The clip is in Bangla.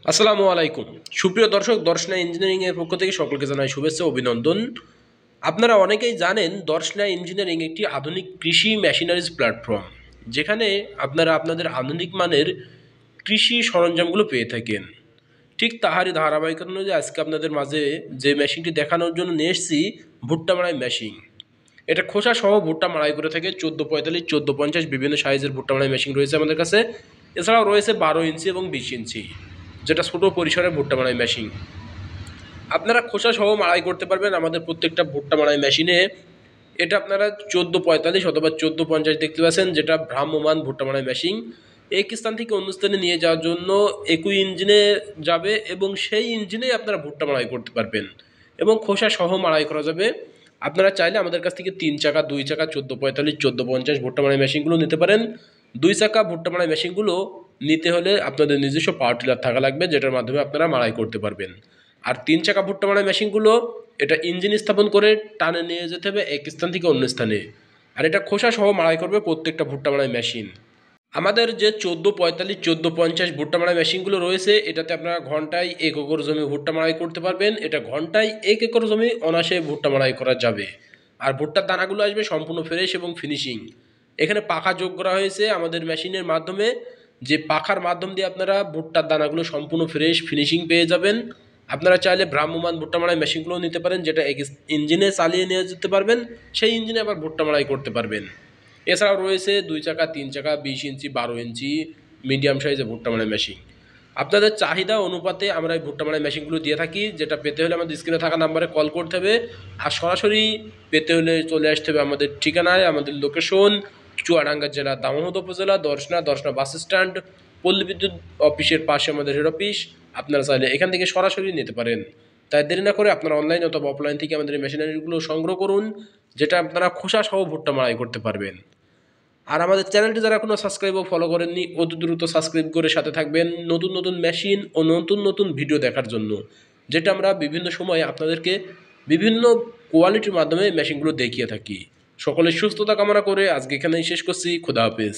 আসসালামু আলাইকুম সুপ্রিয় দর্শক, দর্শনা ইঞ্জিনিয়ারিং এর পক্ষ থেকে সকলকে জানাই শুভেচ্ছা ও অভিনন্দন। আপনারা অনেকেই জানেন দর্শনা ইঞ্জিনিয়ারিং একটি আধুনিক কৃষি মেশিনারিজ প্ল্যাটফর্ম, যেখানে আপনারা আপনাদের আধুনিক মানের কৃষি সরঞ্জামগুলো পেয়ে থাকেন। ঠিক তাহারই ধারাবাহিকতা অনুযায়ী আজকে আপনাদের মাঝে যে মেশিনটি দেখানোর জন্য নিয়ে এসেছি, ভুট্টা মাড়াই মেশিন। এটা খোসা সহ ভুট্টা মাড়াই করে থাকে 1445, 1450 বিভিন্ন সাইজের ভুট্টা মাড়াই মেশিন রয়েছে আমাদের কাছে। এছাড়াও রয়েছে 12 ইঞ্চি এবং 20 ইঞ্চি, যেটা ছোটো পরিসরের ভুট্টা মাড়াই মেশিন। আপনারা খোসা সহ মাড়াই করতে পারবেন আমাদের প্রত্যেকটা ভুট্টা মাড়াই মেশিনে। এটা আপনারা 1445 অথবা 1450 দেখতে পাচ্ছেন, যেটা ভ্রাম্যমান ভুট্টা মাড়াই মেশিন। এক স্থান থেকে অন্য স্থানে নিয়ে যাওয়ার জন্য একই ইঞ্জিনে যাবে এবং সেই ইঞ্জিনেই আপনারা ভুট্টা মাড়াই করতে পারবেন এবং খোসা সহ মাড়াই করা যাবে। আপনারা চাইলে আমাদের কাছ থেকে 3 চাকা, 2 চাকা, 1445, 1450 ভুট্টা মাড়াই মেশিনগুলো নিতে পারেন। 2 চাকা ভুট্টা মাড়াই মেশিনগুলো নিতে হলে আপনাদের নিজস্ব পাওয়ার টিলার থাকা লাগবে, যেটার মাধ্যমে আপনারা মাড়াই করতে পারবেন। আর 3 চাকা ভুট্টা মাড়াই মেশিনগুলো এটা ইঞ্জিন স্থাপন করে টানে নিয়ে যেতে হবে এক স্থান থেকে অন্য স্থানে। আর এটা খোসা সহ মাড়াই করবে প্রত্যেকটা ভুট্টা মাড়াই মেশিন। আমাদের যে 1445, 1450 ভুট্টা মাড়াই মেশিনগুলো রয়েছে, এটাতে আপনারা ঘন্টায় 1 একর জমি ভুট্টা মাড়াই করতে পারবেন। এটা ঘন্টায় 1 একর জমি অনায়াসে ভুট্টা মাড়াই করা যাবে। আর ভুট্টার দানাগুলো আসবে সম্পূর্ণ ফ্রেশ এবং ফিনিশিং। এখানে পাখা যোগ করা হয়েছে আমাদের মেশিনের মাধ্যমে, যে পাখার মাধ্যম দিয়ে আপনারা ভুট্টার দানাগুলো সম্পূর্ণ ফ্রেশ ফিনিশিং পেয়ে যাবেন। আপনারা চাইলে ভ্রাম্যমান ভুট্টা মাড়াই মেশিনগুলোও নিতে পারেন, যেটা এক ইঞ্জিনে চালিয়ে নিয়ে যেতে পারবেন, সেই ইঞ্জিনে আবার ভুট্টা মাড়াই করতে পারবেন। এছাড়াও রয়েছে 2 চাকা, 3 চাকা, 20 ইঞ্চি, 12 ইঞ্চি মিডিয়াম সাইজের ভুট্টা মাড়াই মেশিন। আপনাদের চাহিদা অনুপাতে আমরা এই ভুট্টা মাড়াই মেশিনগুলো দিয়ে থাকি। যেটা পেতে হলে আমাদের স্ক্রিনে থাকা নাম্বারে কল করতে হবে। আর সরাসরি পেতে হলে চলে আসতে হবে আমাদের ঠিকানায়। আমাদের লোকেশন চুয়াডাঙ্গা জেলা, দামোহদ উপজেলা, দর্শনা বাস স্ট্যান্ড, পল্লী বিদ্যুৎ অফিসের পাশে আমাদের হেড অফিস। আপনারা চাইলে এখান থেকে সরাসরি নিতে পারেন। তাই দেরি না করে আপনারা অনলাইন অথবা অফলাইন থেকে আমাদের এই মেশিনারিগুলো সংগ্রহ করুন, যেটা আপনারা খোসা সহ ভুট্টা মাড়াই করতে পারবেন। আর আমাদের চ্যানেলটি যারা এখনও সাবস্ক্রাইব ও ফলো করেননি, অতি দ্রুত সাবস্ক্রাইব করে সাথে থাকবেন নতুন নতুন মেশিন ও নতুন নতুন ভিডিও দেখার জন্য, যেটা আমরা বিভিন্ন সময়ে আপনাদেরকে বিভিন্ন কোয়ালিটির মাধ্যমে মেশিনগুলো দেখিয়ে থাকি। সকলের সুস্থতা কামনা করে আজকে এখানেই শেষ করছি। খোদা হাফেজ।